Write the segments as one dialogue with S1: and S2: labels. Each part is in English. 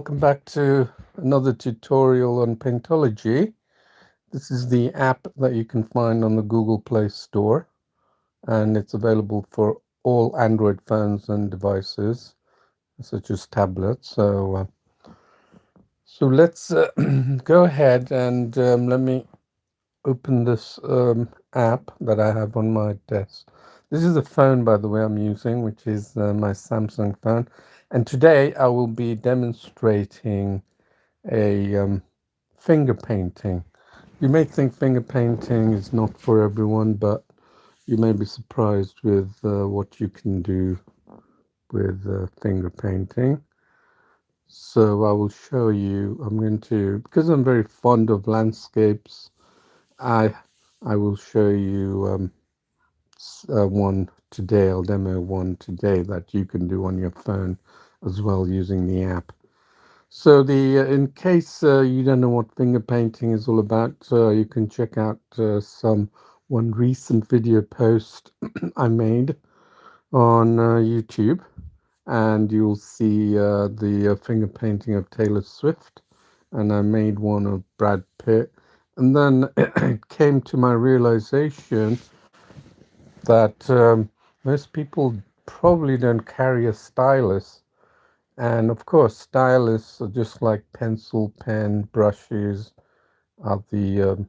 S1: welcome back to another tutorial on Paintology. This is the app that you can find on the Google Play Store, and it's available for all Android phones and devices, such as tablets. So let's go ahead and let me open this app that I have on my desk. This is a phone, by the way, I'm using, which is my Samsung phone. And today I will be demonstrating a finger painting. You may think finger painting is not for everyone, but you may be surprised with what you can do with finger painting. So I will show you. I'm going to, because I'm very fond of landscapes, I I will show you one today. I'll demo one today that you can do on your phone as well using the app. So in case you don't know what finger painting is all about, you can check out one recent video post I made on YouTube, and you'll see the finger painting of Taylor Swift, and I made one of Brad Pitt, and then it came to my realization that most people probably don't carry a stylus. And of course, styluses are just like pencil, pen, brushes are the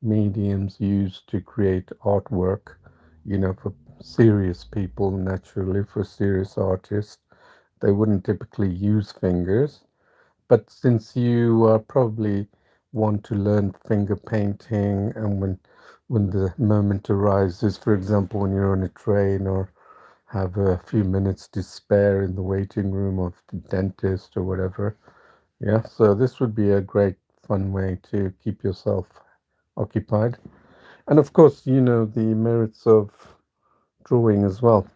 S1: mediums used to create artwork, for serious people, naturally, for serious artists. They wouldn't typically use fingers. But since you probably want to learn finger painting, and when the moment arises, for example, when you're on a train or have a few minutes to spare in the waiting room of the dentist or whatever. Yeah, so this would be a great fun way to keep yourself occupied. And of course, the merits of drawing as well.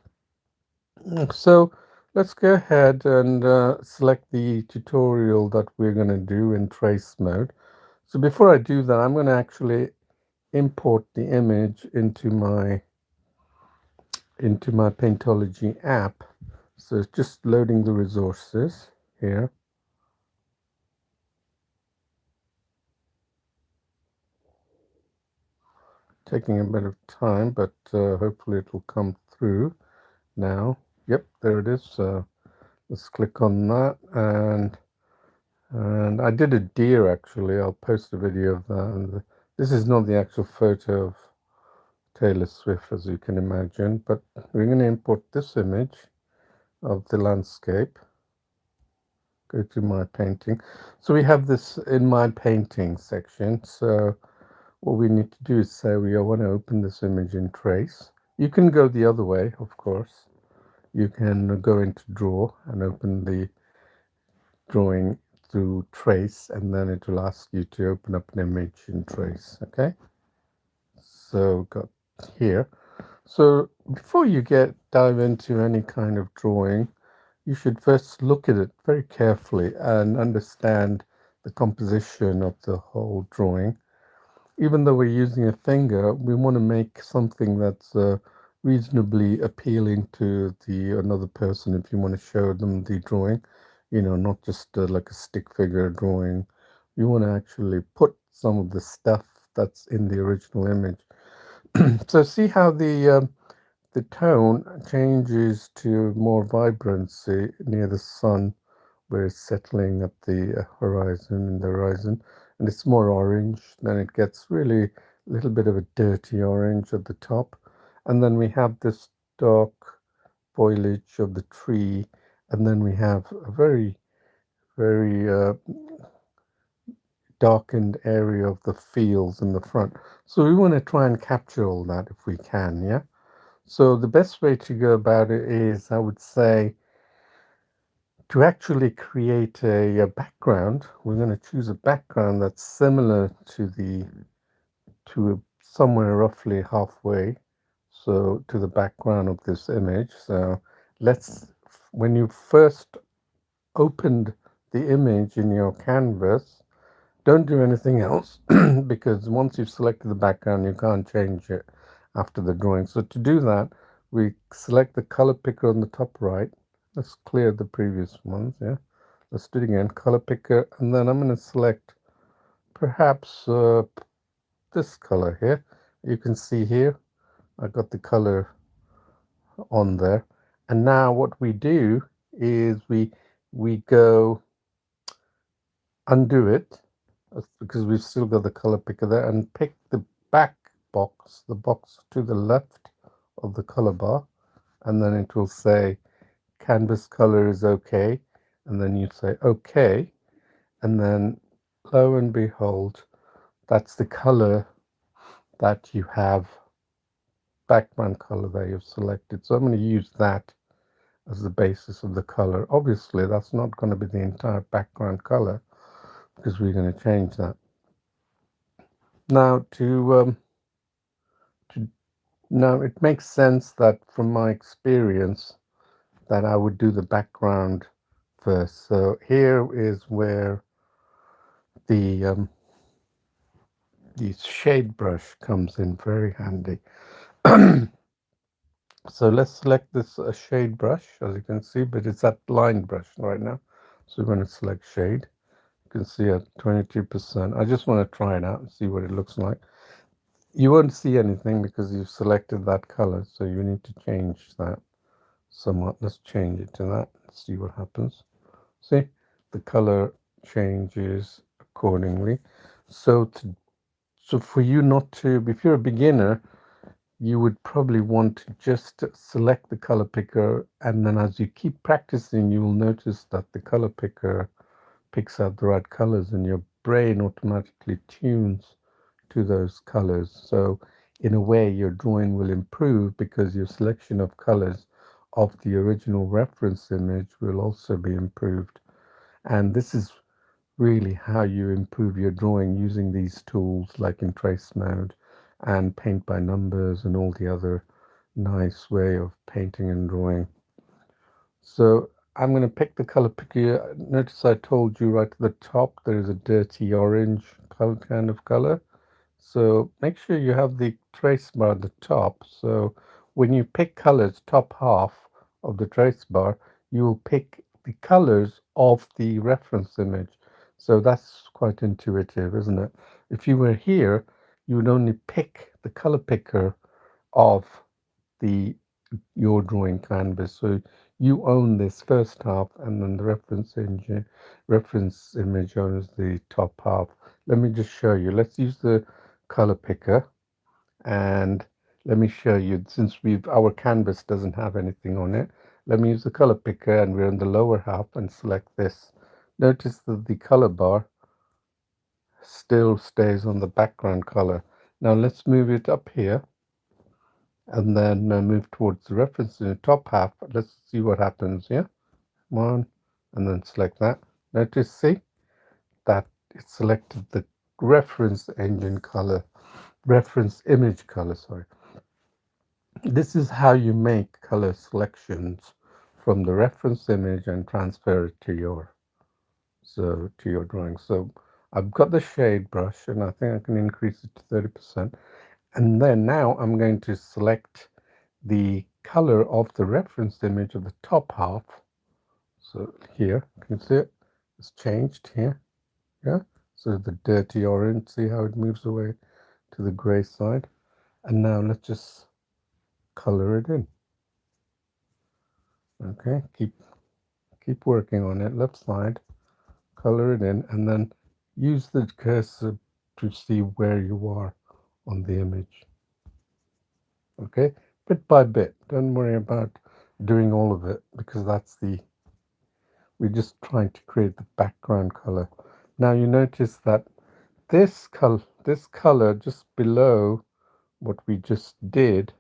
S1: So let's go ahead and select the tutorial that we're going to do in trace mode. So before I do that, I'm going to actually import the image into my Paintology app. So it's just loading the resources here. Taking a bit of time, but hopefully it will come through now. Yep, there it is. Let's click on that, and I did a deer actually. I'll post a video of that. And this is not the actual photo of Taylor Swift, as you can imagine, but we're going to import this image of the landscape. Go to my painting. So we have this in my painting section. So what we need to do is say we want to open this image in trace. You can go the other way, of course. You can go into draw and open the drawing through trace, and then it will ask you to open up an image in trace. Okay, so got here. So before you dive into any kind of drawing, you should first look at it very carefully and understand the composition of the whole drawing. Even though we're using a finger, we want to make something that's reasonably appealing to the another person if you want to show them the drawing, not just like a stick figure drawing. You want to actually put some of the stuff that's in the original image. So see how the tone changes to more vibrancy near the sun, where it's settling at the horizon, and it's more orange. Then it gets really a little bit of a dirty orange at the top, and then we have this dark foliage of the tree, and then we have a very, very darkened area of the fields in the front. So we want to try and capture all that if we can, yeah? So the best way to go about it is, I would say, to actually create a background. We're going to choose a background that's similar to somewhere roughly halfway, so to the background of this image. So when you first opened the image in your canvas, don't do anything else because once you've selected the background, you can't change it after the drawing. So to do that, we select the color picker on the top right. Let's clear the previous ones, yeah. Let's do it again, color picker, and then I'm going to select perhaps this color here. You can see here I got the color on there, and now what we do is we go undo it because we've still got the color picker there, and pick the back box, the box to the left of the color bar, and then it will say canvas color is okay, and then you say okay, and then lo and behold, that's the color that you have, background color that you've selected. So I'm going to use that as the basis of the color. Obviously that's not going to be the entire background color because we're going to change that. Now now it makes sense that from my experience that I would do the background first. So here is where the shade brush comes in very handy. So let's select this shade brush, as you can see, but it's that line brush right now. So we're going to select shade. You can see at 22%. I just want to try it out and see what it looks like. You won't see anything because you've selected that color, so you need to change that somewhat. Let's change it to that and see what happens. See, the color changes accordingly. So for you not to, if you're a beginner, you would probably want to just select the color picker, and then as you keep practicing, you will notice that the color picker picks out the right colors and your brain automatically tunes to those colors. So in a way, your drawing will improve because your selection of colors of the original reference image will also be improved. And this is really how you improve your drawing using these tools like in trace mode and paint by numbers and all the other nice way of painting and drawing. So I'm going to pick the color picker. Notice I told you right at the top there is a dirty orange kind of color. So make sure you have the trace bar at the top. So when you pick colors, top half of the trace bar, you will pick the colors of the reference image. So that's quite intuitive, isn't it? If you were here, you would only pick the color picker of the your drawing canvas. So you own this first half, and then the reference image owns the top half. Let me just show you. Let's use the color picker, and let me show you, since our canvas doesn't have anything on it. Let me use the color picker, and we're in the lower half, and select this. Notice that the color bar still stays on the background color. Now let's move it up here, and then move towards the reference in the top half. Let's see what happens here. One, and then select that. Notice, see that it selected the reference engine color, reference image color, sorry. This is how you make color selections from the reference image and transfer it to your drawing. So I've got the shade brush, and I think I can increase it to 30%. And then now I'm going to select the color of the reference image of the top half. So here, can you see it? It's changed here. Yeah. So the dirty orange, see how it moves away to the gray side. And now let's just color it in. Okay, keep working on it. Left side, color it in, and then use the cursor to see where you are on the image. Okay, bit by bit. Don't worry about doing all of it because we're just trying to create the background color. Now you notice that this color just below what we just did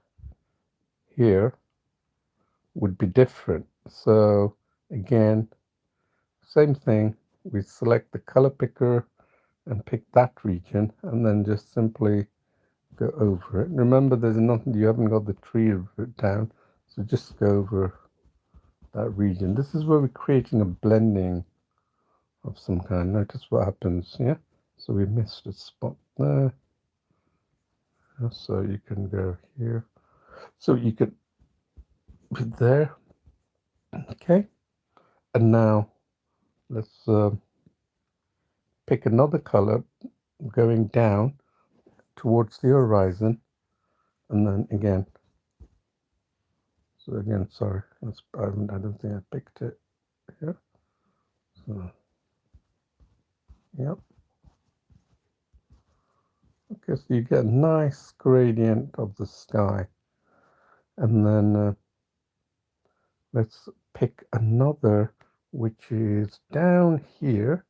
S1: here would be different. So again, same thing, we select the color picker and pick that region, and then just simply go over it. Remember, there's nothing, you haven't got the tree down, so just go over that region. This is where we're creating a blending of some kind. Notice what happens, yeah? So we missed a spot there. So you can go here. So you could put there. Okay. And now let's pick another color going down towards the horizon, and then again. So again, sorry, I don't think I picked it here. So, yep. Okay, so you get a nice gradient of the sky. And then let's pick another, which is down here.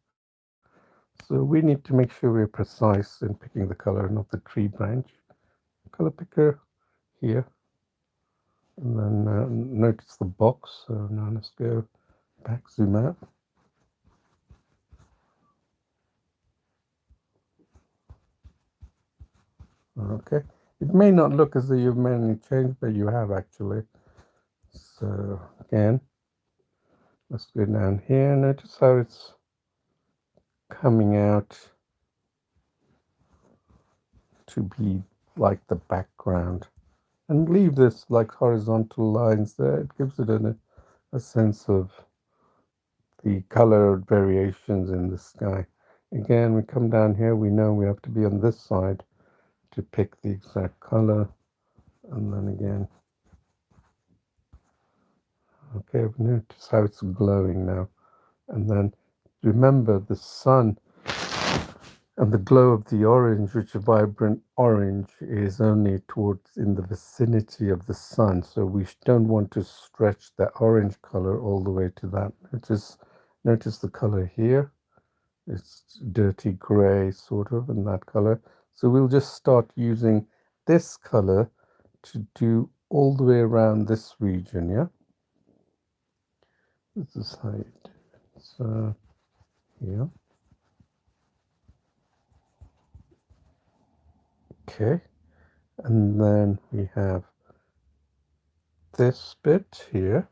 S1: So we need to make sure we're precise in picking the color, not the tree branch. Color picker here. And then notice the box. So now let's go back, zoom out. Okay. It may not look as though you've made any change, but you have actually. So again, let's go down here. Notice how it's coming out to be like the background. And leave this like horizontal lines there. It gives it a sense of the color variations in the sky. Again, we come down here, we know we have to be on this side to pick the exact color. And then again, okay, notice how it's glowing now. And then remember the sun and the glow of the orange, which is vibrant orange, is only towards in the vicinity of the sun. So we don't want to stretch that orange color all the way to that. Notice the color here. It's dirty gray sort of in that color. So we'll just start using this color to do all the way around this region, yeah? This is how you do it. So, yeah. Okay. And then we have this bit here.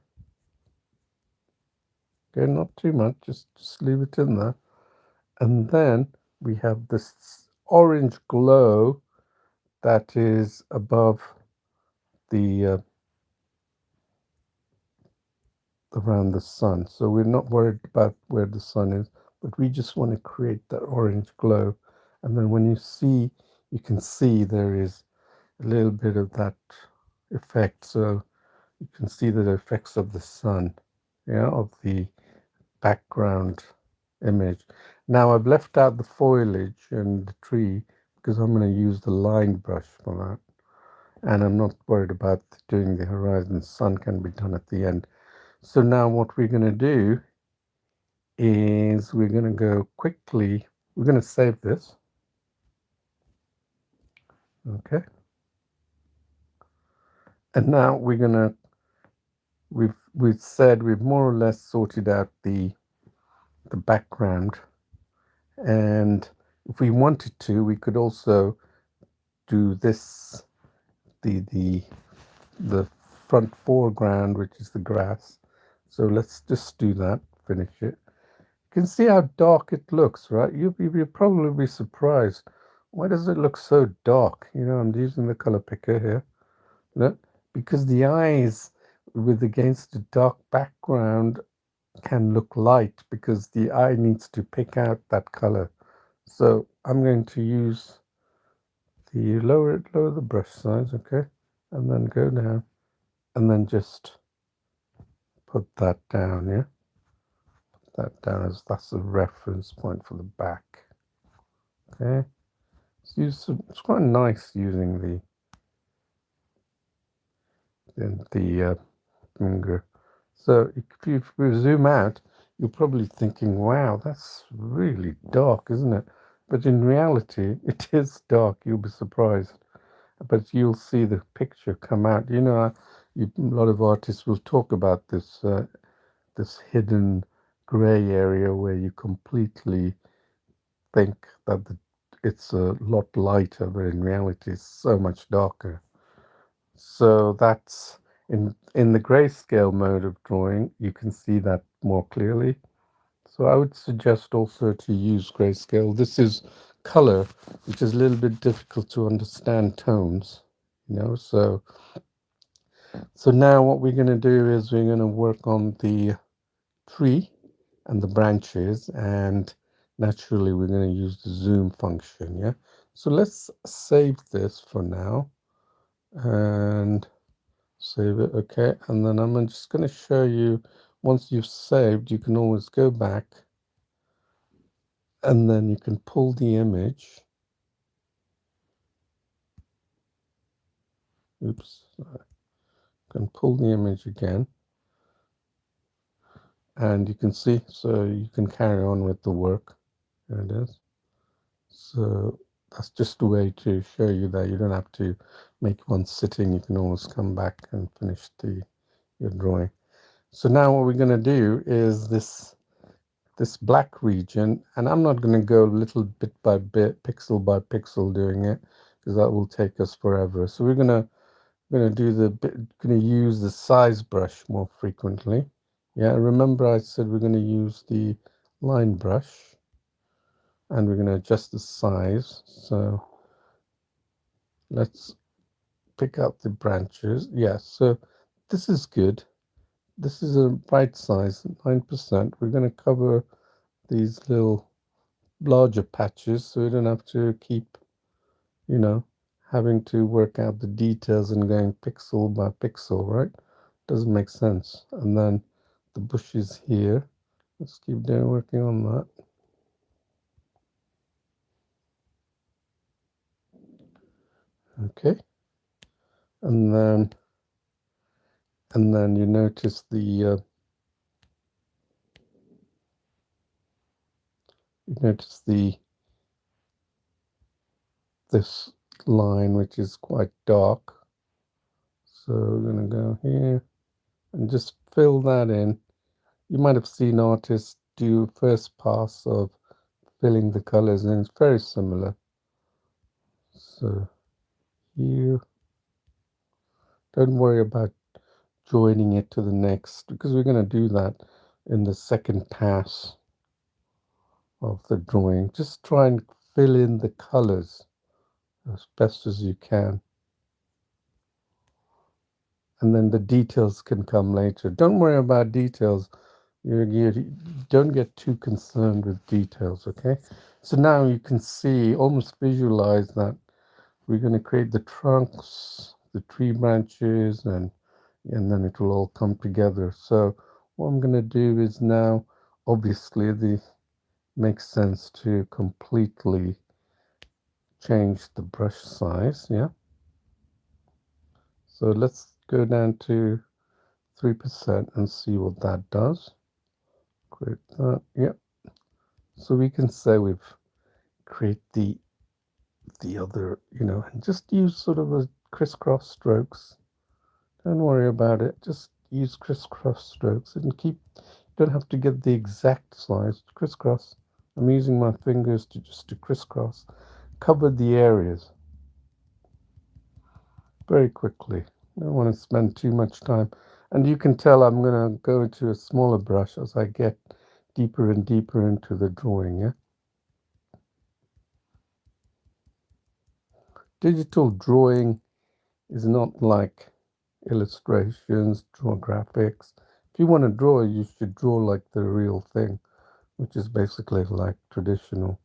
S1: Okay, not too much, just leave it in there. And then we have this orange glow that is above the around the sun. So we're not worried about where the sun is, but we just want to create that orange glow. And then when you can see there is a little bit of that effect. So you can see the effects of the sun, yeah, of the background image. Now I've left out the foliage and the tree because I'm going to use the line brush for that. And I'm not worried about doing the horizon. The sun can be done at the end. So now what we're going to do is we're going to go quickly. We're going to save this. Okay. And now we've said we've more or less sorted out the background. And if we wanted to, we could also do this, the front foreground, which is the grass. So let's just do that, finish it. You can see how dark it looks, right? You'll probably be surprised. Why does it look so dark? You know, I'm using the color picker here. Look, because the eyes with against a dark background can look light because the eye needs to pick out that color. So I'm going to use the lower the brush size, okay, and then go down and then just put that down, yeah. Put that down as that's the reference point for the back. Okay. It's quite nice using the finger. So if we zoom out, you're probably thinking, wow, that's really dark, isn't it? But in reality, it is dark. You'll be surprised. But you'll see the picture come out. You know, a lot of artists will talk about this hidden gray area where you completely think that it's a lot lighter, but in reality, it's so much darker. So that's in the grayscale mode of drawing, you can see that more clearly. So I would suggest also to use grayscale. This is color, which is a little bit difficult to understand tones, you know. So now what we're going to do is we're going to work on the tree. and the branches, and naturally we're going to use the zoom function. Yeah, so let's save this for now and save it. Okay, and then I'm just going to show you, once you've saved, you can always go back and then you can pull the image. Oops, can pull the image again, and you can see, so you can carry on with the work. There it is. So that's just a way to show you that you don't have to make one sitting. You can always come back and finish your drawing. So now what we're going to do is this black region, and I'm not going to go little bit by bit, pixel by pixel doing it, because that will take us forever. So we're going to going to use the size brush more frequently. Yeah, remember I said we're going to use the line brush, and we're going to adjust the size. So let's pick out the branches. Yeah, so this is good. This is a right size, 9%. We're going to cover these little larger patches so we don't have to keep, you know, having to work out the details and going pixel by pixel, right? Doesn't make sense. And then the bushes here. Let's keep doing working on that. Okay. And then you notice this line, which is quite dark. So we're going to go here and just fill that in. You might have seen artists do first pass of filling the colors, and it's very similar. So here, don't worry about joining it to the next, because we're going to do that in the second pass of the drawing. Just try and fill in the colors as best as you can, and then the details can come later. Don't worry about details. You don't get too concerned with details, okay? So now you can see, almost visualize that we're going to create the trunks, the tree branches, and then it will all come together. So what I'm going to do is now, obviously, it makes sense to completely change the brush size. Yeah. So let's go down to 3% and see what that does. Create that. Yep. So we can say we've create the other, and just use sort of a crisscross strokes. Don't worry about it. Just use crisscross strokes and don't have to get the exact size. Crisscross. I'm using my fingers to crisscross. Cover the areas very quickly. I don't want to spend too much time. And you can tell I'm going to go into a smaller brush as I get deeper and deeper into the drawing. Yeah. Digital drawing is not like illustrations, draw graphics. If you want to draw, you should draw like the real thing, which is basically like traditional.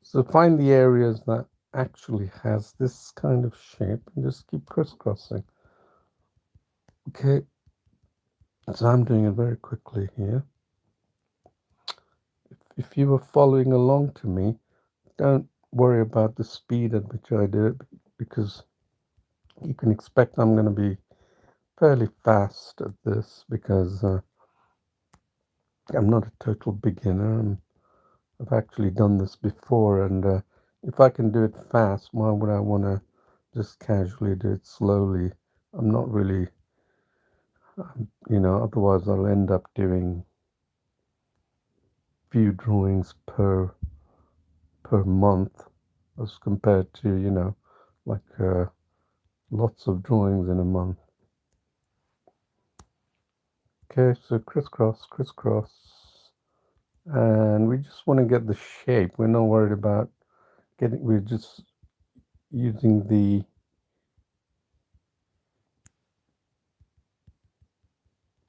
S1: So find the areas that actually has this kind of shape and just keep crisscrossing. Okay, so I'm doing it very quickly here. If you were following along to me, don't worry about the speed at which I do it, because you can expect I'm going to be fairly fast at this, because I'm not a total beginner. I've actually done this before, and if I can do it fast, why would I want to just casually do it slowly? I'm not really, otherwise I'll end up doing few drawings per month, as compared to, like lots of drawings in a month. Okay, so crisscross, crisscross, and we just want to get the shape. We're not worried about we're just using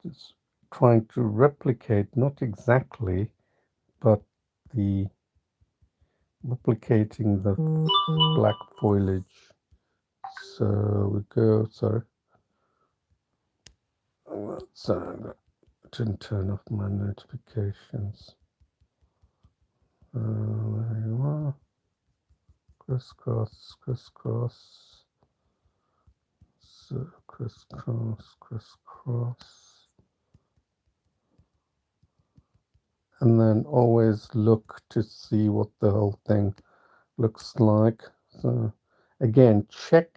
S1: just trying to replicate, not exactly, but the replicating the black foliage. So we go, sorry, sorry, I didn't turn off my notifications. There you are. Crisscross, crisscross. So crisscross, crisscross. And then always look to see what the whole thing looks like. So again, check,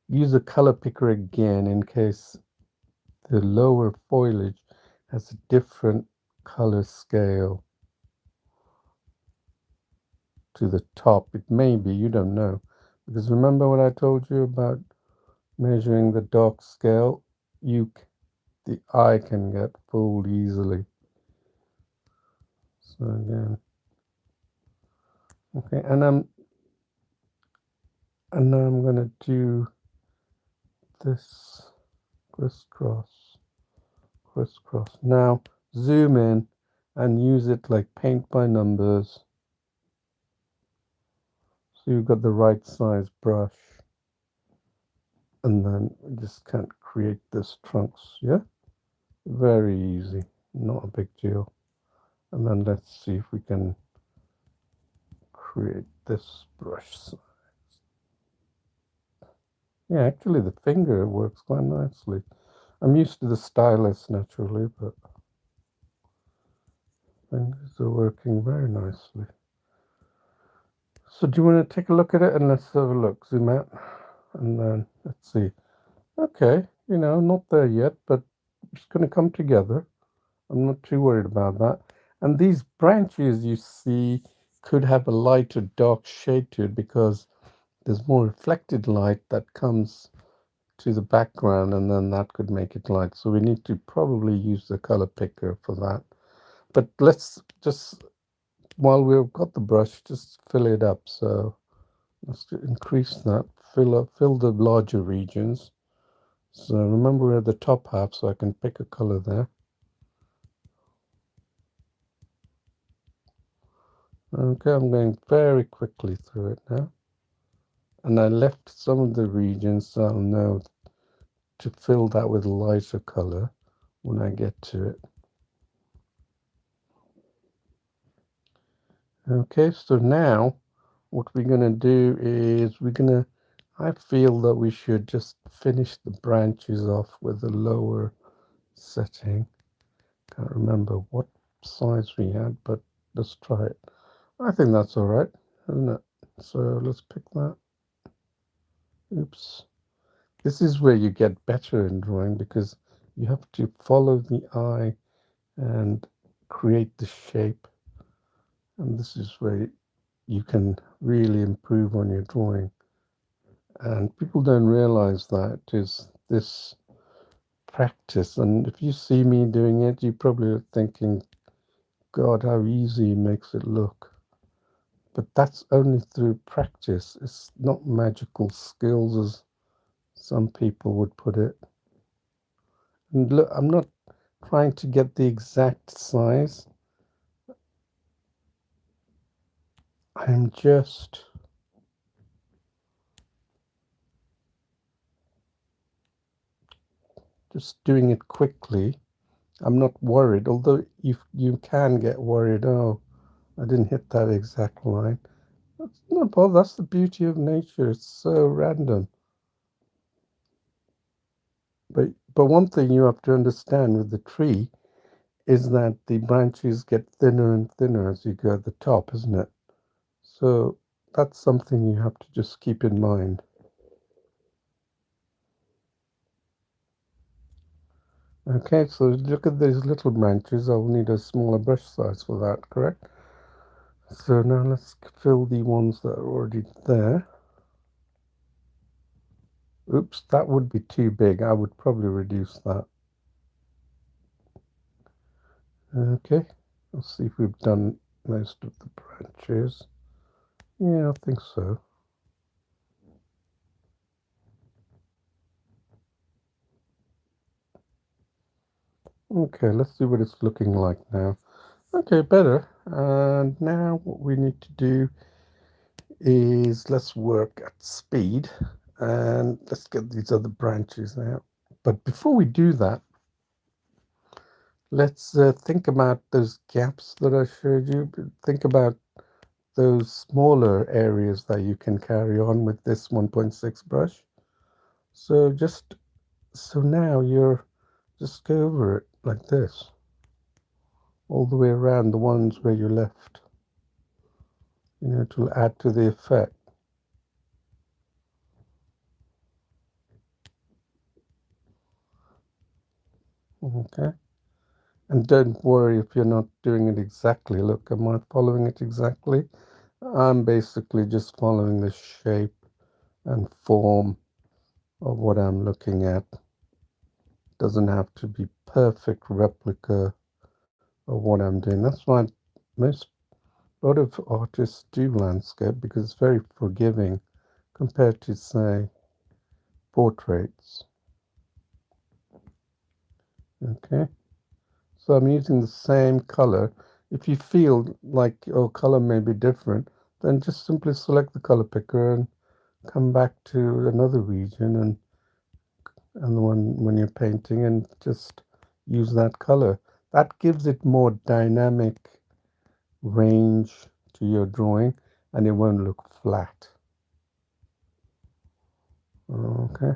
S1: use a color picker again in case the lower foliage has a different color scale to the top. It may be, you don't know. Because remember what I told you about measuring the dark scale? The eye can get fooled easily. So again, okay, and now I'm gonna do this crisscross, crisscross. Now zoom in and use it like paint by numbers. So you've got the right size brush. And then we just can't create this trunks, yeah? Very easy, not a big deal. And then let's see if we can create this brush size. Yeah, actually the finger works quite nicely. I'm used to the stylus naturally, but fingers are working very nicely. So do you want to take a look at it and let's have a look, zoom out, and then let's see. Okay, you know, not there yet, but it's going to come together. I'm not too worried about that. And these branches you see could have a light or dark shade to it because there's more reflected light that comes to the background, and then that could make it light. So we need to probably use the color picker for that. But let's just, while we've got the brush, just fill it up. So let's increase that, fill the larger regions. So remember we're at the top half, so I can pick a color there. Okay, I'm going very quickly through it now. And I left some of the regions, so I'll know to fill that with lighter color when I get to it. Okay, so now what we're going to do is I feel that we should just finish the branches off with a lower setting. Can't remember what size we had, but let's try it. I think that's all right, isn't it? So let's pick that. Oops. This is where you get better in drawing because you have to follow the eye and create the shape. And this is where you can really improve on your drawing. And people don't realize that is this practice. And if you see me doing it, you probably are thinking, God, how easy he makes it look. But that's only through practice. It's not magical skills as some people would put it. And look, I'm not trying to get the exact size. I'm just doing it quickly. I'm not worried, although you can get worried. Oh, I didn't hit that exact line. That's not bad. That's the beauty of nature. It's so random. But one thing you have to understand with the tree is that the branches get thinner and thinner as you go at the top, isn't it? So that's something you have to just keep in mind. Okay, so look at these little branches. I'll need a smaller brush size for that, correct? So now let's fill the ones that are already there. Oops, that would be too big. I would probably reduce that. Okay, let's see if we've done most of the branches. Yeah, I think so. Okay, let's see what it's looking like now. Okay, better. And now what we need to do is let's work at speed and let's get these other branches out. But before we do that, let's think about those gaps that I showed you. Think about those smaller areas that you can carry on with this 1.6 brush. So now you're just go over it like this, all the way around the ones where you left, to add to the effect. Okay. And don't worry if you're not doing it exactly. Look, am I following it exactly? I'm basically just following the shape and form of what I'm looking at. Doesn't have to be perfect replica of what I'm doing. That's why most a lot of artists do landscape because it's very forgiving compared to say portraits. Okay, so I'm using the same color. If you feel like your color may be different, then just simply select the color picker and come back to another region and the one when you're painting and just use that color. That gives it more dynamic range to your drawing and it won't look flat. Okay.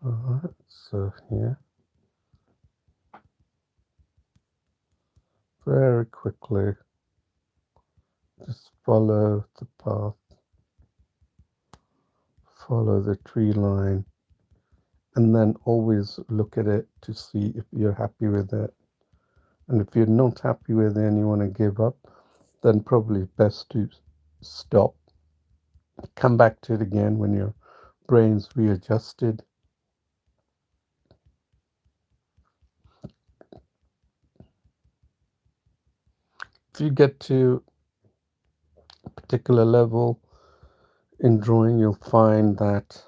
S1: Alright, so here, very quickly, just follow the path, follow the tree line, and then always look at it to see if you're happy with it. And if you're not happy with it and you want to give up, then probably best to stop, come back to it again when your brain's readjusted. If you get to a particular level in drawing, you'll find that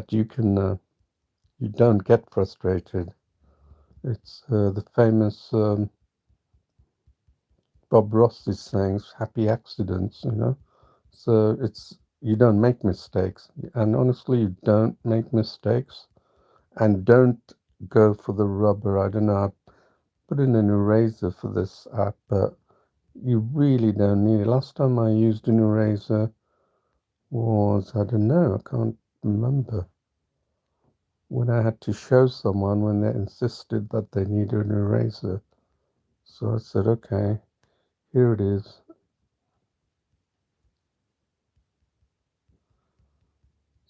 S1: you don't get frustrated. It's the famous Bob Ross's sayings, happy accidents. So you don't make mistakes. And honestly, you don't make mistakes. And don't go for the rubber. I don't know, I put in an eraser for this app, but you really don't need it. Last time I used an eraser was, I don't know, I can't remember. When I had to show someone when they insisted that they needed an eraser. So I said, okay, here it is.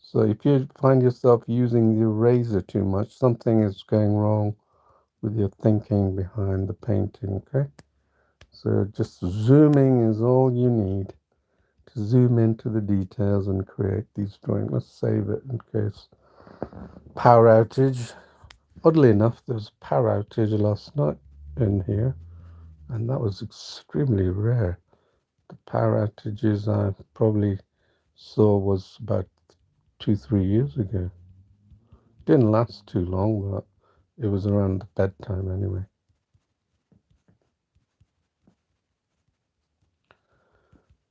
S1: So if you find yourself using the eraser too much, something is going wrong with your thinking behind the painting, okay? So just zooming is all you need to zoom into the details and create these drawings. Let's save it in case power outage. Oddly enough, there was a power outage last night in here, and that was extremely rare. The power outages I probably saw was about 2, 3 years ago. Didn't last too long, but it was around the bedtime anyway.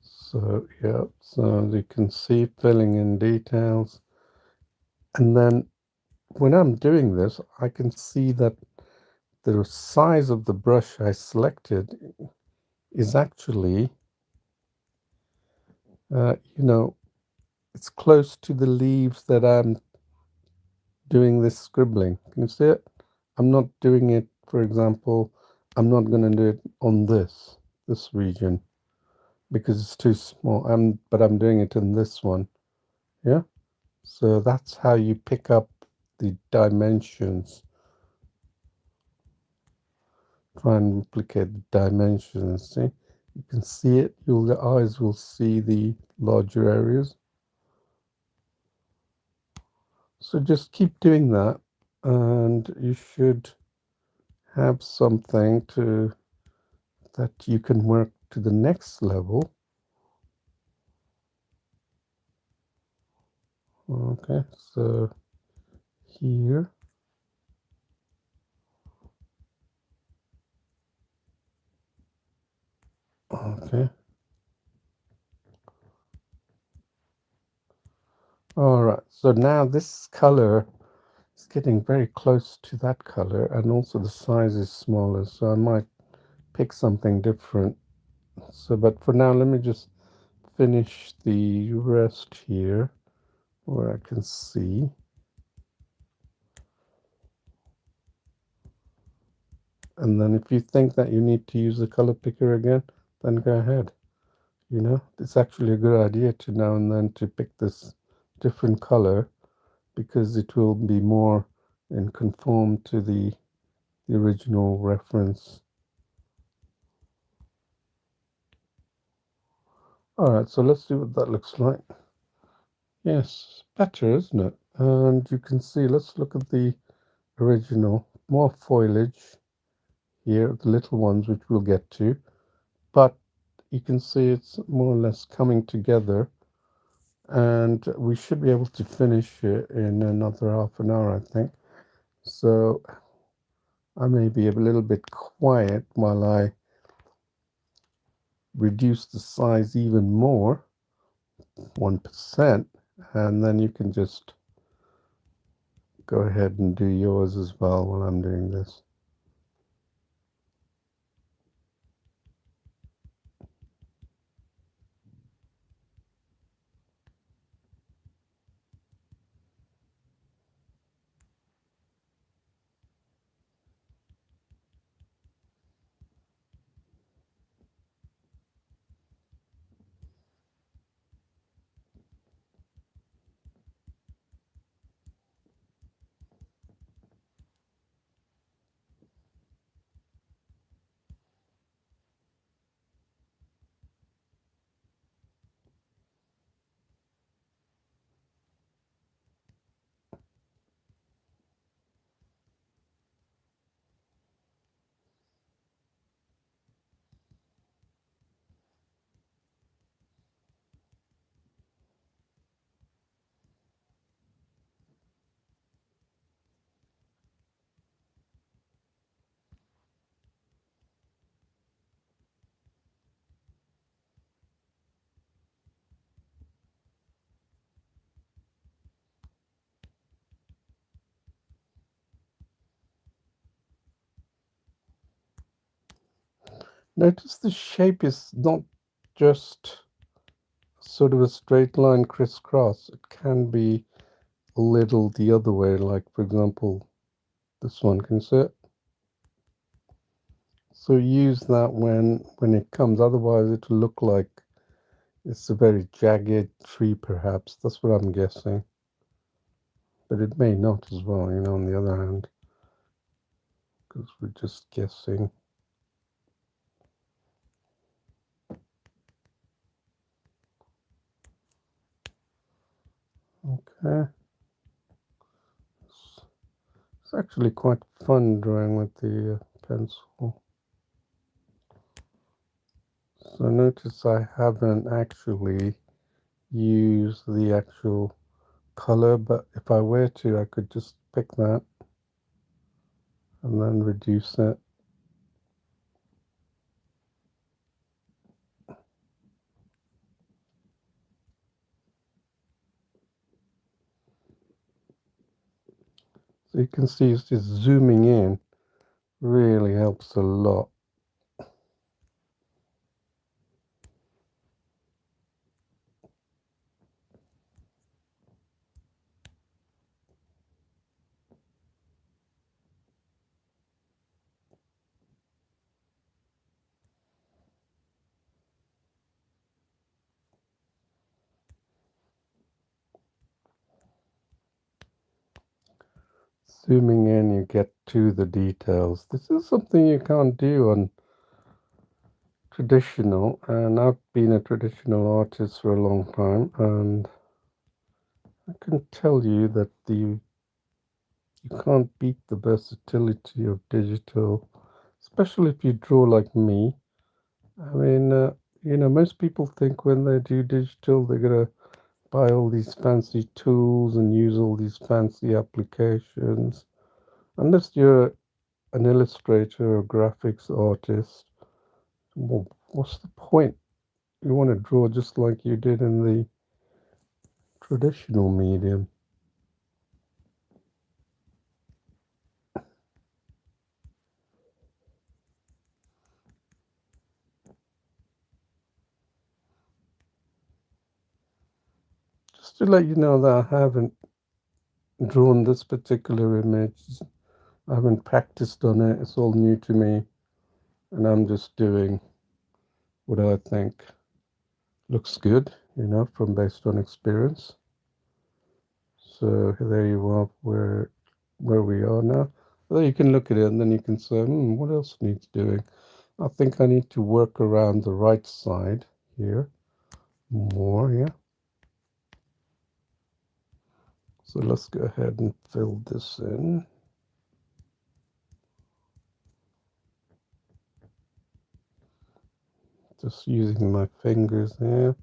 S1: So yeah, so you can see filling in details. And then when I'm doing this, I can see that the size of the brush I selected is actually, uh, you know, it's close to the leaves that I'm doing this scribbling. Can you see it? I'm not doing it, for example, I'm not going to do it on this region because it's too small. But I'm doing it in this one. Yeah. So that's how you pick up the dimensions. Try and replicate the dimensions. See, you can see it. Your eyes will see the larger areas. So just keep doing that, and you should have something that you can work to the next level. Okay, so here, okay. All right, so now this color is getting very close to that color, and also the size is smaller, so I might pick something different. So, but for now, let me just finish the rest here where I can see. And then if you think that you need to use the color picker again, then go ahead. You know, it's actually a good idea to now and then to pick this different color because it will be more in conform to the original reference. All right, so let's see what that looks like. Yes, better, isn't it? And you can see, let's look at the original. More foliage here, the little ones, which we'll get to. But you can see it's more or less coming together. And we should be able to finish it in another half an hour, I think. So I may be a little bit quiet while I reduce the size even more, 1%, and then you can just go ahead and do yours as well while I'm doing this. Notice the shape is not just sort of a straight line crisscross. It can be a little the other way, like for example, this one, can you see it? So use that when it comes, otherwise it will look like it's a very jagged tree perhaps. That's what I'm guessing. But it may not as well, you know, on the other hand, because we're just guessing. Okay. It's actually quite fun drawing with the pencil. So notice I haven't actually used the actual color, but if I were to, I could just pick that and then reduce it. So you can see it's just zooming in really helps a lot. Zooming in, you get to the details. This is something you can't do on traditional, and I've been a traditional artist for a long time, and I can tell you that you can't beat the versatility of digital, especially if you draw like me. I mean, you know, most people think when they do digital, they're gonna buy all these fancy tools and use all these fancy applications. Unless you're an illustrator or graphics artist, well, what's the point? You want to draw just like you did in the traditional medium. Just to let you know that I haven't drawn this particular image. I haven't practiced on it. It's all new to me. And I'm just doing what I think looks good, from based on experience. So there you are, where we are now. Well, you can look at it and then you can say, what else needs doing? I think I need to work around the right side here more, yeah. So let's go ahead and fill this in. Just using my fingers here.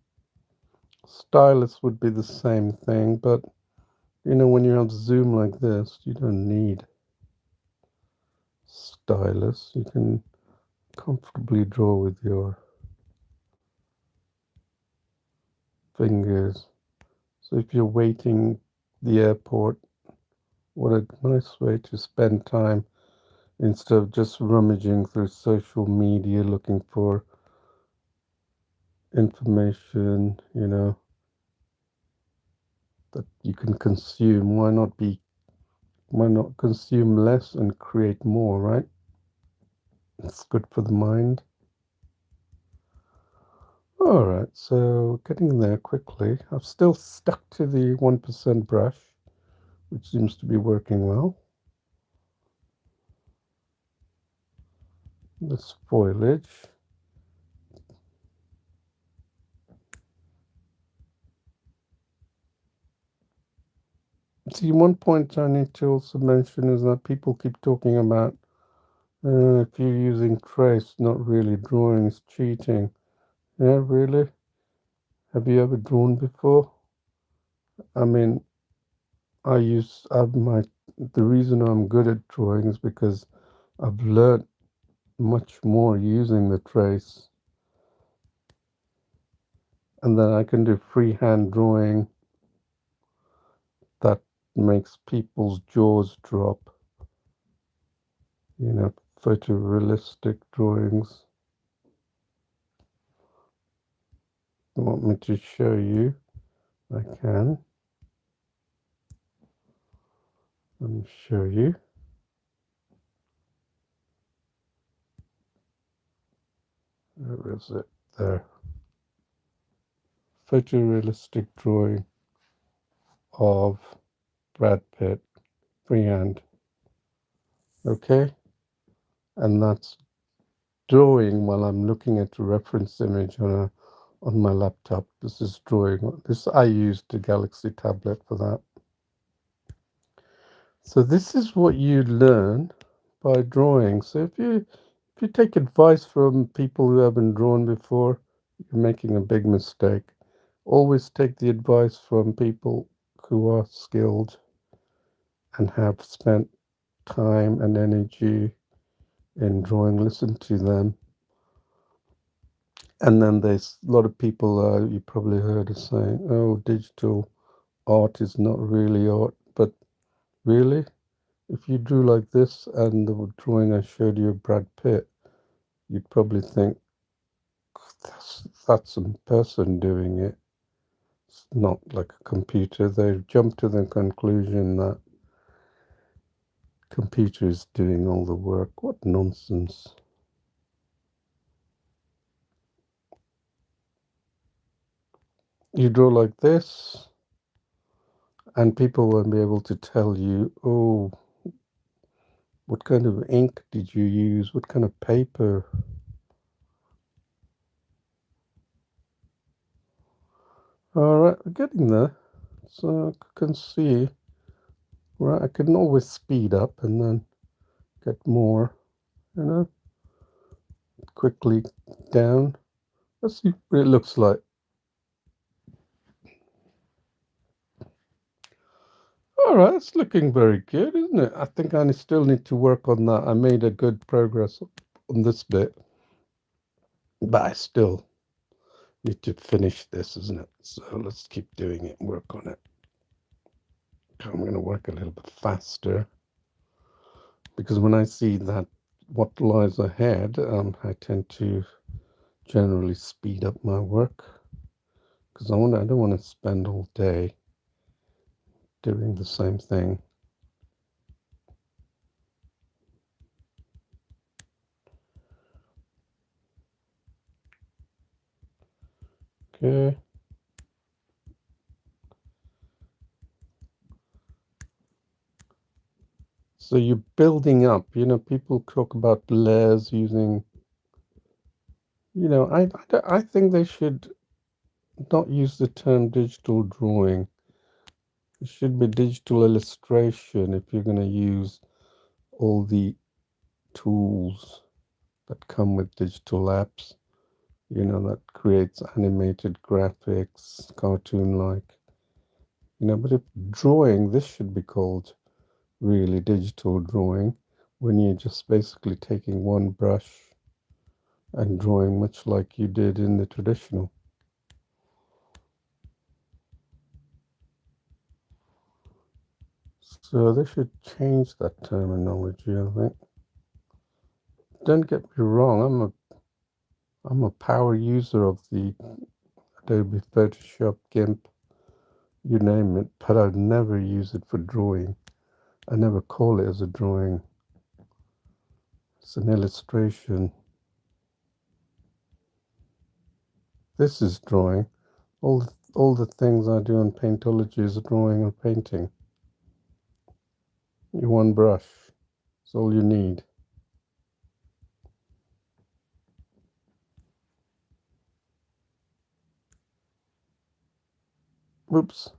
S1: Stylus would be the same thing, but when you have zoom like this, you don't need stylus. You can comfortably draw with your fingers. So if you're waiting the airport, what a nice way to spend time instead of just rummaging through social media looking for information, that you can consume. Why not consume less and create more, right? It's good for the mind. All right, so getting there quickly. I've still stuck to the 1% brush, which seems to be working well. This foliage. See, one point I need to also mention is that people keep talking about if you're using trace, not really drawing, is cheating. Yeah, really? Have you ever drawn before? I mean, the reason I'm good at drawing is because I've learned much more using the trace, and then I can do freehand drawing that makes people's jaws drop. Photorealistic drawings. You want me to show you? I can. Let me show you. Where is it? There. Photorealistic drawing of Brad Pitt, freehand. Okay? And that's drawing while I'm looking at a reference image on my laptop. This is drawing. I used the Galaxy tablet for that. So this is what you learn by drawing. So if you take advice from people who haven't drawn before, you're making a big mistake. Always take the advice from people who are skilled and have spent time and energy in drawing. Listen to them. And then there's a lot of people you probably heard of saying, oh, digital art is not really art. But really, if you drew like this and the drawing I showed you of Brad Pitt, you'd probably think that's a person doing it. It's not like a computer. They've jumped to the conclusion that computer is doing all the work. What nonsense. You draw like this, and people won't be able to tell you, oh, what kind of ink did you use? What kind of paper? All right, we're getting there. So I can see, right, I can always speed up and then get more, quickly down. Let's see what it looks like. All right, it's looking very good, isn't it? I think I still need to work on that. I made a good progress on this bit, but I still need to finish this, isn't it? So let's keep doing it and work on it. I'm going to work a little bit faster because when I see that what lies ahead, I tend to generally speed up my work because I don't want to spend all day doing the same thing. Okay. So you're building up, people talk about layers using, I think they should not use the term digital drawing. It should be digital illustration if you're going to use all the tools that come with digital apps, that creates animated graphics, cartoon-like, but if drawing, this should be called really digital drawing when you're just basically taking one brush and drawing much like you did in the traditional. So they should change that terminology, I think. Don't get me wrong, I'm a power user of the Adobe Photoshop, GIMP, you name it, but I'd never use it for drawing. I never call it as a drawing. It's an illustration. This is drawing. All the things I do in Paintology is drawing or painting. You one brush. It's all you need. Whoops.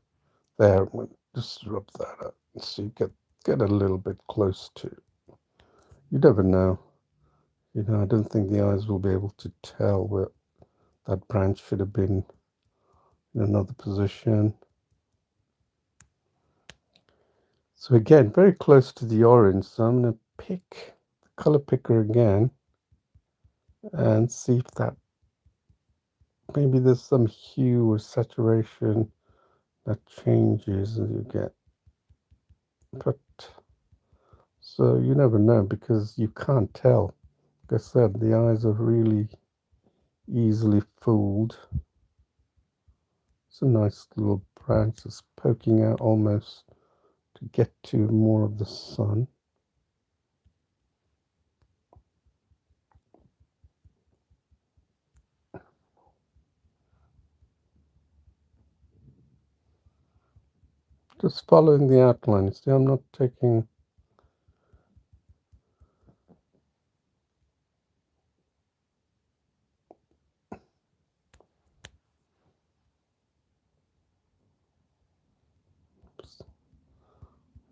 S1: There, just rub that up. So you get a little bit close to. You never know. I don't think the eyes will be able to tell where that branch should have been in another position. So again, very close to the orange. So I'm going to pick the color picker again and see if that maybe there's some hue or saturation that changes as you get. But so you never know because you can't tell. Like I said, the eyes are really easily fooled. It's a nice little branch that's poking out almost to get to more of the sun. Just following the outline. You see, I'm not taking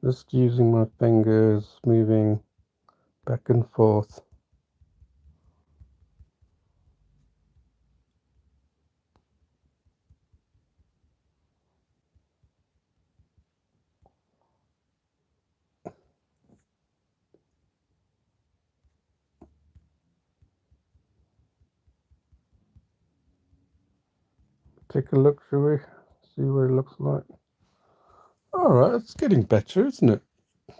S1: just using my fingers, moving back and forth. Take a look, shall we? See what it looks like. All right, it's getting better, isn't it?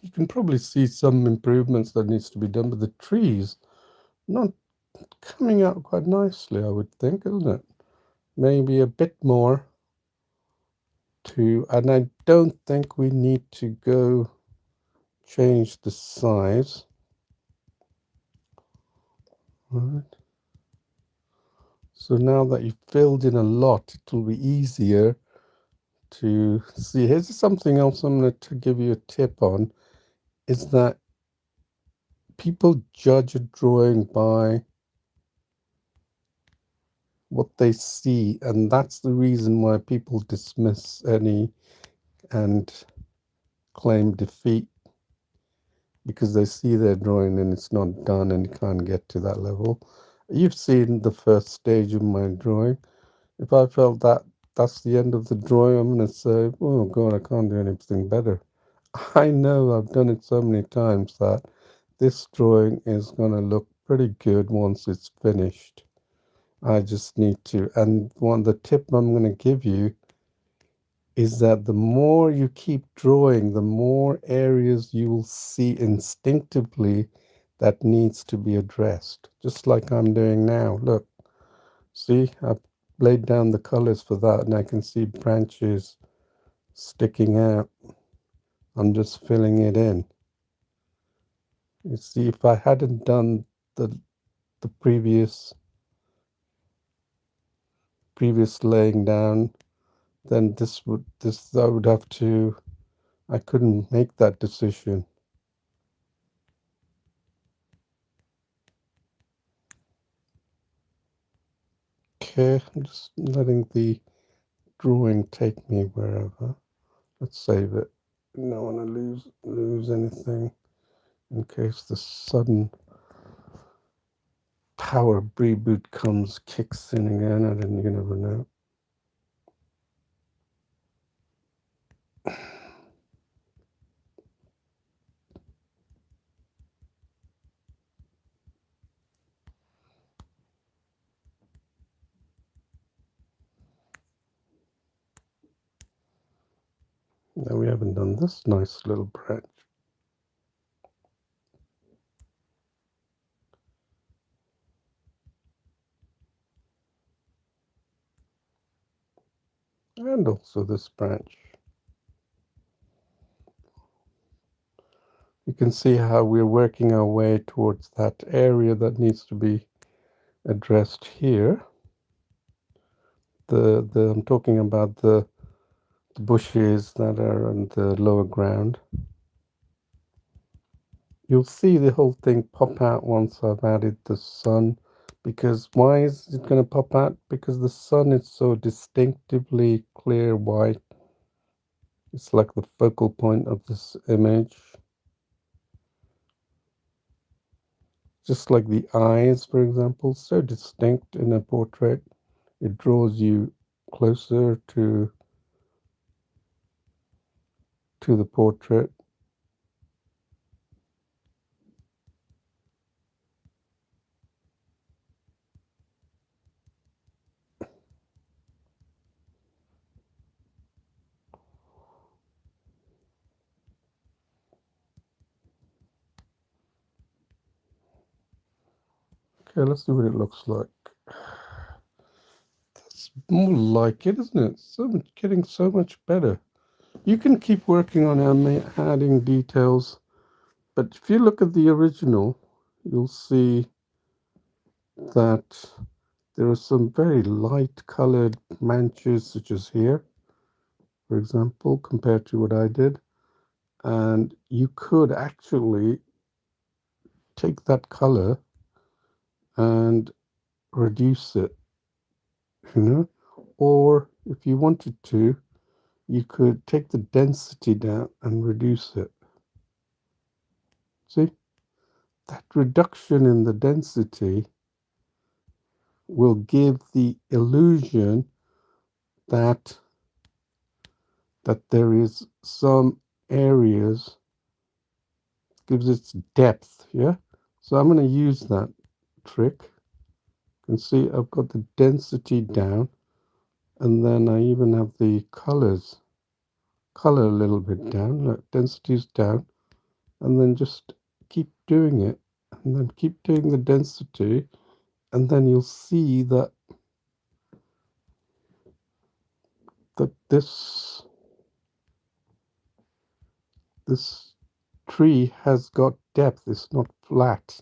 S1: You can probably see some improvements that needs to be done, but the trees not coming out quite nicely, I would think, isn't it? Maybe a bit more and I don't think we need to go change the size. Right. So now that you've filled in a lot, it will be easier to see. Here's something else I'm going to give you a tip on, is that people judge a drawing by what they see, and that's the reason why people dismiss any and claim defeat, because they see their drawing and it's not done and you can't get to that level. You've seen the first stage of my drawing. If I felt that that's the end of the drawing, I'm going to say, oh God, I can't do anything better. I know I've done it so many times that this drawing is going to look pretty good once it's finished. I just need to, and the tip I'm going to give you is that the more you keep drawing, the more areas you will see instinctively that needs to be addressed. Just like I'm doing now. Look, see, I've laid down the colors for that and I can see branches sticking out. I'm just filling it in. You see, if I hadn't done the the previous laying down, then this I would have to, I couldn't make that decision. Okay, I'm just letting the drawing take me wherever. Let's save it. Don't want to lose anything in case the sudden power reboot kicks in again. I didn't. You never know. No, we haven't done this nice little branch. And also this branch. You can see how we're working our way towards that area that needs to be addressed here. I'm talking about the bushes that are on the lower ground. You'll see the whole thing pop out once I've added the sun. Because why is it going to pop out? Because the sun is so distinctively clear white. It's like the focal point of this image. Just like the eyes, for example, so distinct in a portrait. It draws you closer to the portrait. Okay, let's see what it looks like. That's more like it, isn't it? Getting so much better. You can keep working on adding details, but if you look at the original, you'll see that there are some very light colored manches, such as here, for example, compared to what I did. And you could actually take that color and reduce it, you know, or if you wanted to, you could take the density down and reduce it. See, that reduction in the density will give the illusion that there is some areas, gives its depth. Yeah, so I'm going to use that trick. You can see I've got the density down, and then I even have the color a little bit down. Look, density's down, and then just keep doing it, and then keep doing the density, and then you'll see that this tree has got depth. It's not flat.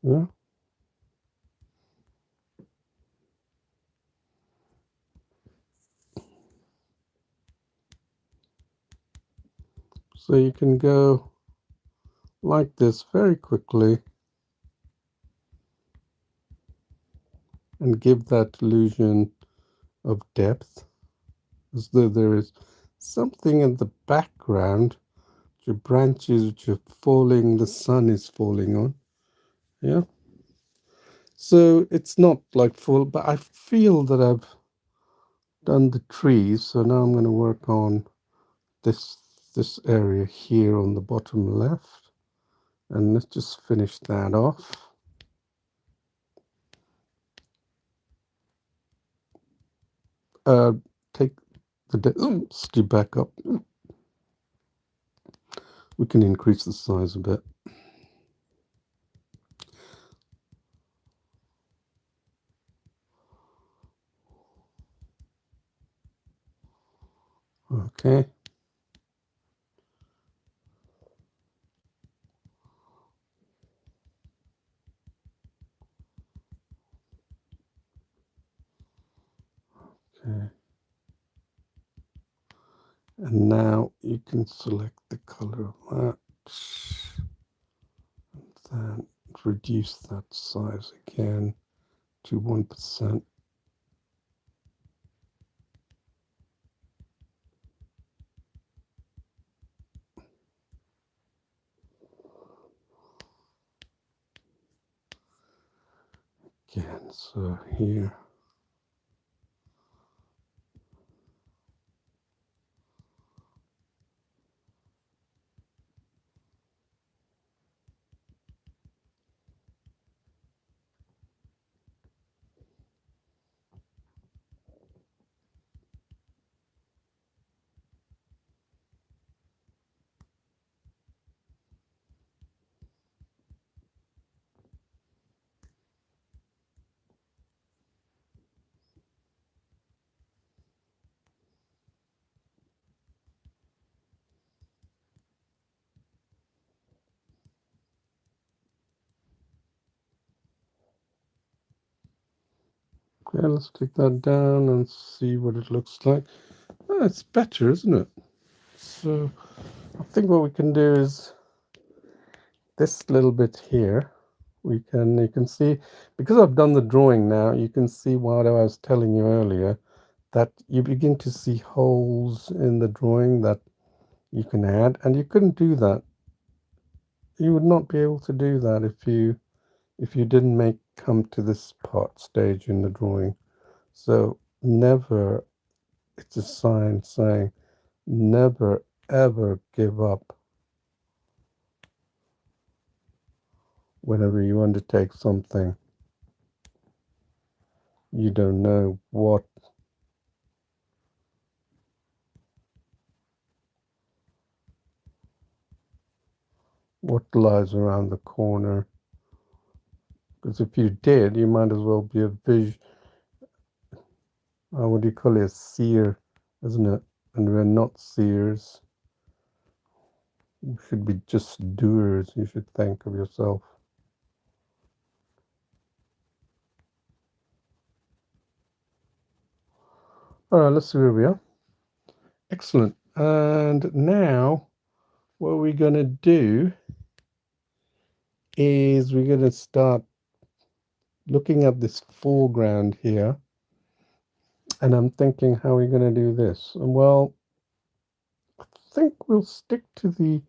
S1: Yeah. So you can go like this very quickly and give that illusion of depth as though there is. something in the background, your branches which are falling, the sun is falling on. Yeah. So it's not like full, but I feel that I've done the trees. So now I'm going to work on this area here on the bottom left. And let's just finish that off. Take the density back up. We can increase the size a bit. Okay. Okay. And now you can select the color of that. Then reduce that size again to 1%. Again, so here. Okay, let's take that down and see what it looks like. Oh, it's better, isn't it? So I think what we can do is this little bit here. You can see, because I've done the drawing now, you can see what I was telling you earlier, that you begin to see holes in the drawing that you can add, and you couldn't do that. You would not be able to do that if you didn't come to this part stage in the drawing. So never, it's a sign saying never ever give up whenever you undertake something. You don't know what lies around the corner. Because if you did, you might as well be a what do you call it, a seer, isn't it? And we're not seers. You should be just doers. You should think of yourself. All right, let's see where we are. Excellent. And now what we're going to do is we're going to start looking at this foreground here. And I'm thinking, how are we going to do this? Well, I think we'll stick to the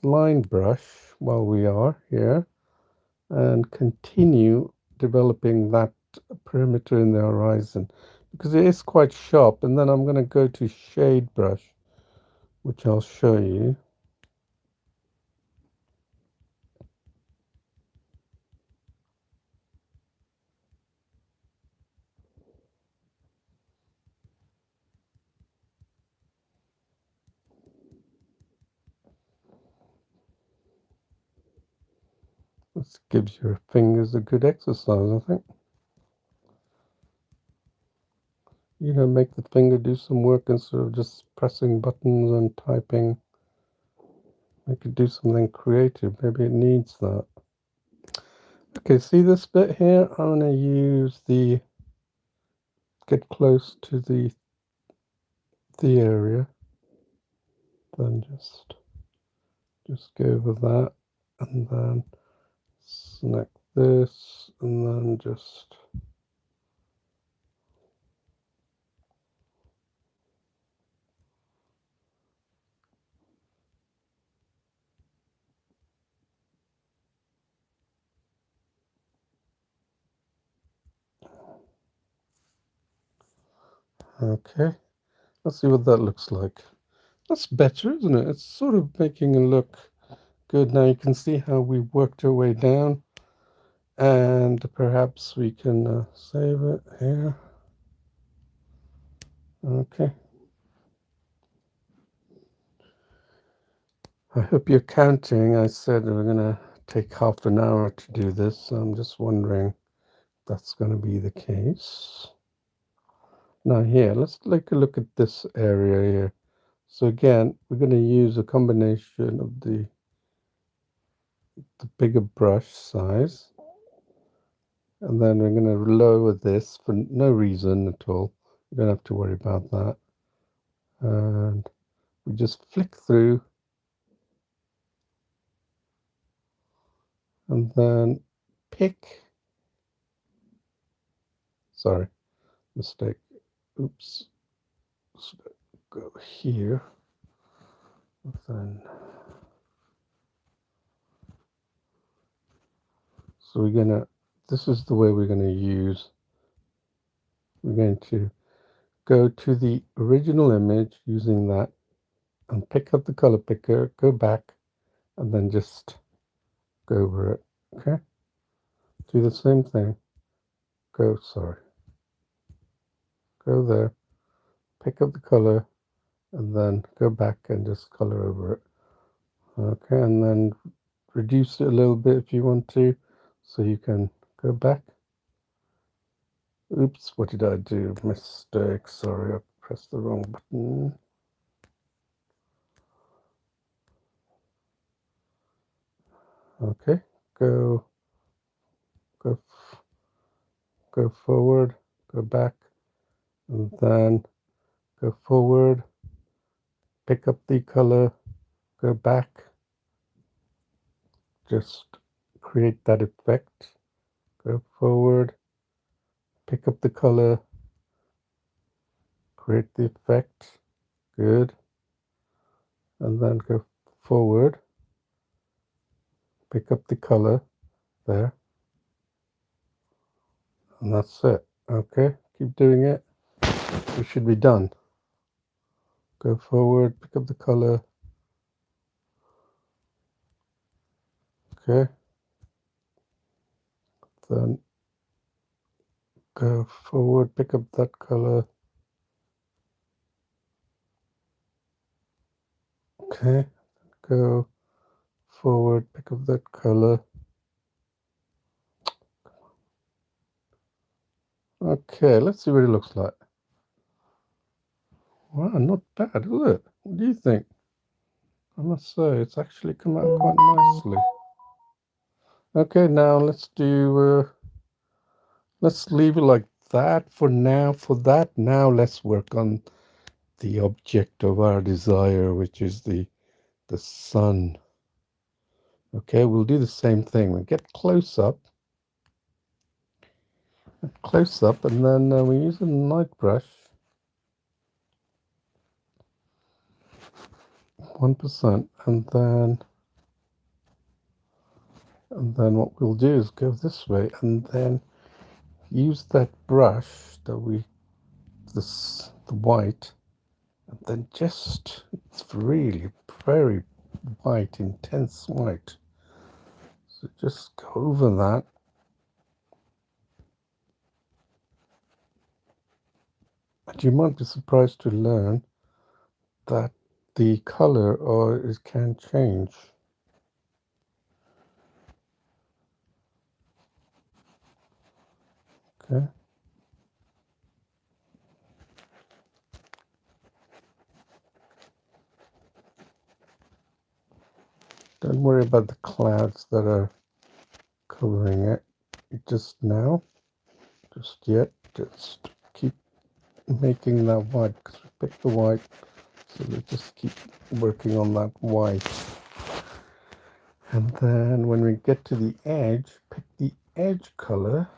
S1: line brush while we are here and continue developing that perimeter in the horizon because it is quite sharp. And then I'm going to go to shade brush, which I'll show you. This gives your fingers a good exercise, I think. You know, make the finger do some work instead of just pressing buttons and typing. Make it do something creative. Maybe it needs that. Okay, see this bit here? I'm going to use get close to the area. Then just go over that. And then select this. And then just Okay, let's see what that looks like. That's better, isn't it? It's sort of making it look good. Now you can see how we worked our way down, and perhaps we can save it here. Okay. I hope you're counting. I said we're going to take half an hour to do this, so I'm just wondering if that's going to be the case. Now here, let's take a look at this area here. So again, we're going to use a combination of the bigger brush size, and then we're going to lower this for no reason at all. You don't have to worry about that. And we just flick through, and then pick, sorry, mistake, oops, let's go here, then, so we're gonna, this is the way we're going to use, we're going to go to the original image using that, and pick up the color picker, go back, and then just go over it. Okay, do the same thing, go there, pick up the color, and then go back and just color over it. Okay, and then reduce it a little bit if you want to, so you can go back. Oops, what did I do? Mistake, sorry, I pressed the wrong button. Okay, go forward, go back, and then go forward, pick up the color, go back, just create that effect, go forward, pick up the color, create the effect, good, and then go forward, pick up the color, there, and that's it. Okay, keep doing it, we should be done. Go forward, pick up the color, okay, then go forward, pick up that color, okay, go forward, pick up that color, okay, let's see what it looks like. Wow, not bad, is it? What do you think? I must say, it's actually come out quite nicely. Okay, now let's leave it like that for now. For that, now let's work on the object of our desire, which is the sun. Okay, we'll do the same thing. We'll get close up, and then we use a light brush, 1%, and then what we'll do is go this way, and then use that brush that the white, and then just, it's really very white, intense white. So just go over that. And you might be surprised to learn that the color can change. Okay. Don't worry about the clouds that are covering it just now, just yet. Just keep making that white, because we picked the white, so we just keep working on that white. And then when we get to the edge, pick the edge color.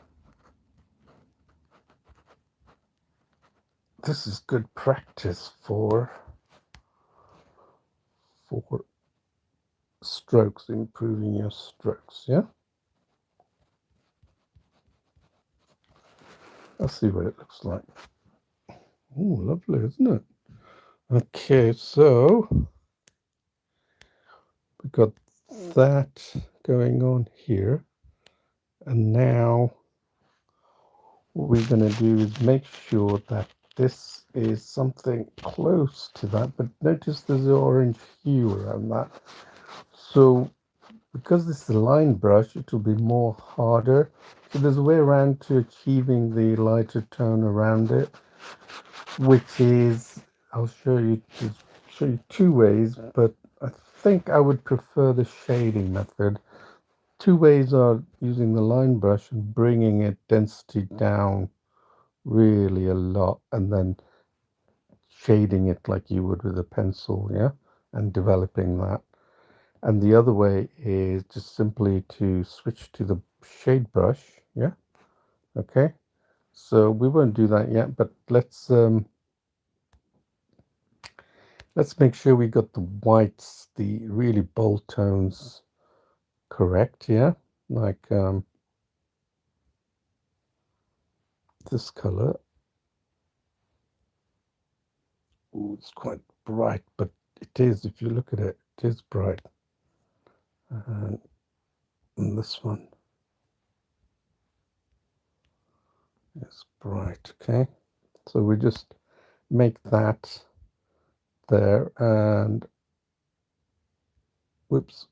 S1: This is good practice for strokes, improving your strokes, yeah? Let's see what it looks like. Oh, lovely, isn't it? Okay, so we've got that going on here. And now what we're going to do is make sure that this is something close to that. But notice there's an orange hue around that. So because this is a line brush, it will be more harder. So there's a way around to achieving the lighter tone around it, which is, I'll show you two ways, but I think I would prefer the shading method. Two ways are using the line brush and bringing it density down really a lot, and then shading it like you would with a pencil, yeah, and developing that. And the other way is just simply to switch to the shade brush, yeah, okay. So we won't do that yet, but let's make sure we got the whites, the really bold tones correct, yeah, like this color. Ooh, it's quite bright, but it is, if you look at it, it is bright. And this one is bright, okay. So we just make that there, and whoops.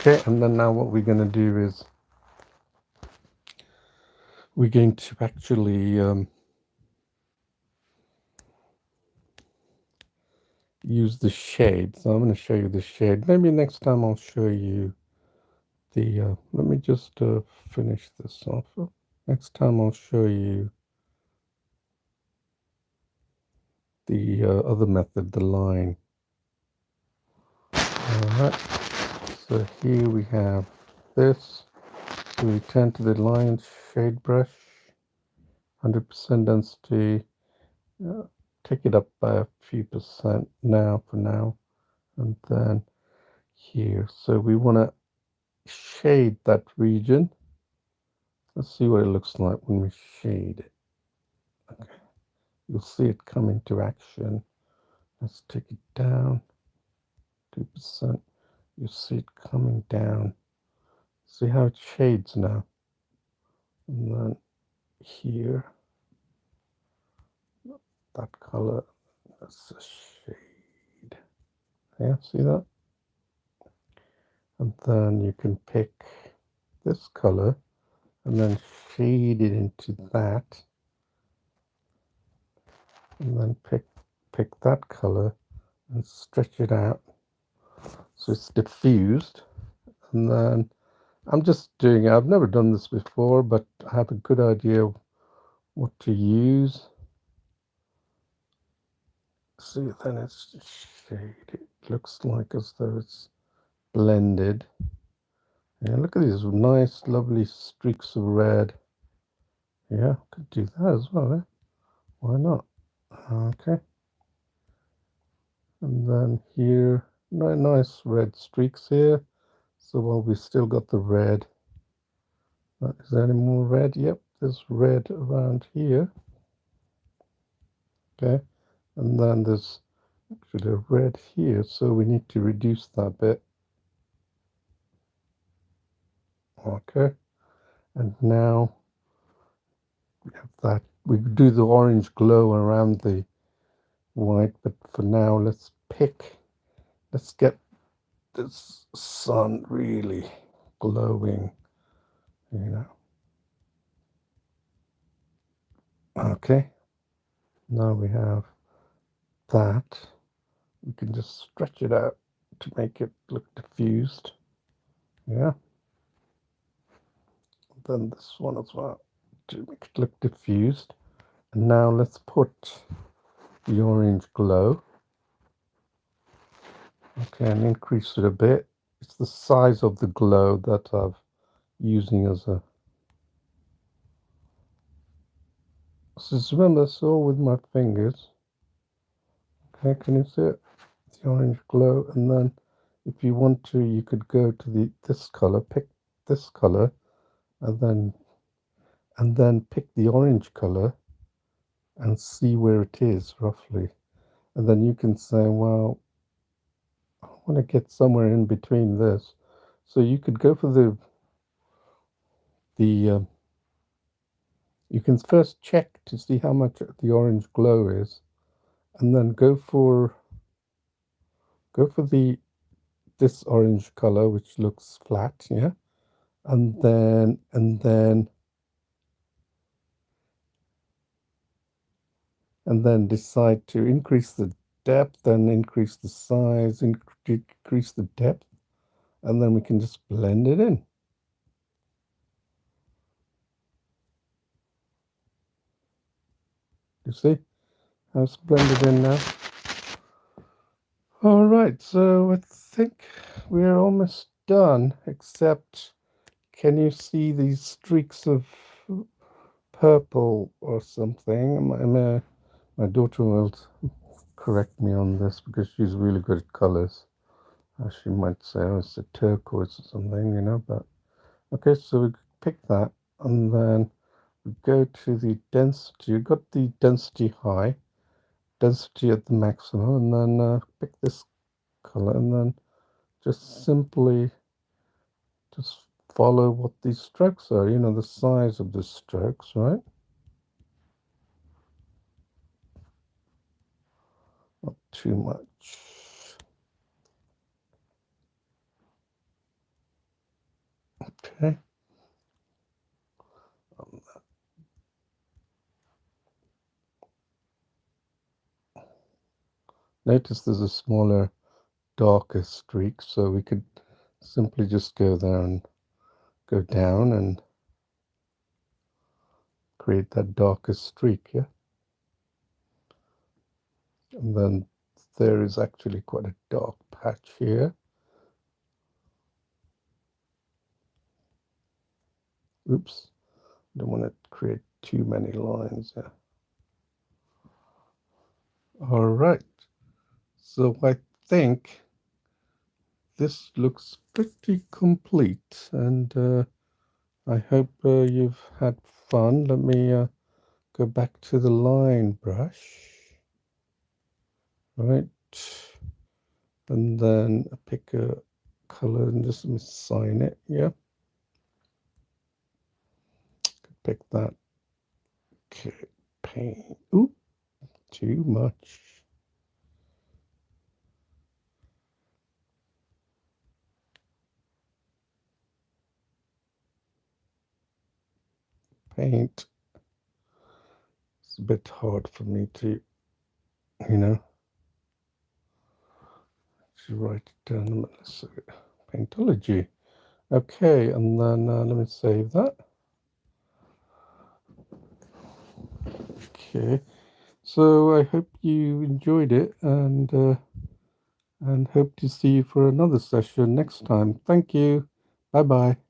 S1: Okay, and then now what we're going to do is we're going to actually use the shade. So I'm going to show you the shade. Maybe next time I'll show you the, let me just finish this off. Next time I'll show you the other method, the line. Alright, so here we have this. So we turn to the line shade brush, 100% density. Take it up by a few percent now for now, and then here. So we want to shade that region. Let's see what it looks like when we shade it. Okay, you'll see it come into action. Let's take it down 2%. You see it coming down. See how it shades now. And then here, that color, that's a shade. Yeah, see that? And then you can pick this color and then shade it into that, and then pick that color and stretch it out so it's diffused. And then I'm just doing it. I've never done this before, but I have a good idea of what to use. See, then it's shaded. It looks like as though it's blended. Yeah, look at these nice, lovely streaks of red. Yeah, could do that as well, eh? Why not? Okay. And then here, nice red streaks here. So while we still got the red, is there any more red? Yep, there's red around here. Okay, and then there's actually a red here, so we need to reduce that bit. Okay, and now we have that. We do the orange glow around the white, but for now, let's get this sun really glowing, you know. Okay, now we have that. We can just stretch it out to make it look diffused. Yeah. Then this one as well to make it look diffused. And now let's put the orange glow. Okay, and increase it a bit. It's the size of the glow that I'm using as a. So just remember, it's all with my fingers. Okay, can you see it? the orange glow, and then if you want to, you could go to this color, pick this color, and then pick the orange color and see where it is roughly. And then you can say, well, I want to get somewhere in between this. So you could go for the you can first check to see how much the orange glow is, and then go for this orange color, which looks flat, yeah, and then decide to increase the depth and increase the size, increase the depth, and then we can just blend it in. You see how it's blended in now? All right, so I think we're almost done, except can you see these streaks of purple or something? My daughter will correct me on this because she's really good at colors. She might say, oh, it's a turquoise or something, but okay, so we pick that, and then we go to the density. You've got the density high, density at the maximum, and then pick this color, and then just simply just follow what these strokes are, the size of the strokes, right? Not too much. Okay. Notice there's a smaller, darker streak, so we could simply just go there and go down and create that darker streak, yeah? And then there is actually quite a dark patch here. Oops, don't want to create too many lines here. All right, so I think this looks pretty complete, and I hope you've had fun. Let me go back to the line brush, right, and then pick a color and just assign it, yeah, pick that. Okay, paint. Oop, too much. Paint. It's a bit hard for me to, to write it down. Let's see. Paintology. Okay, and then let me save that. Okay, so I hope you enjoyed it, and hope to see you for another session next time. Thank you. Bye bye.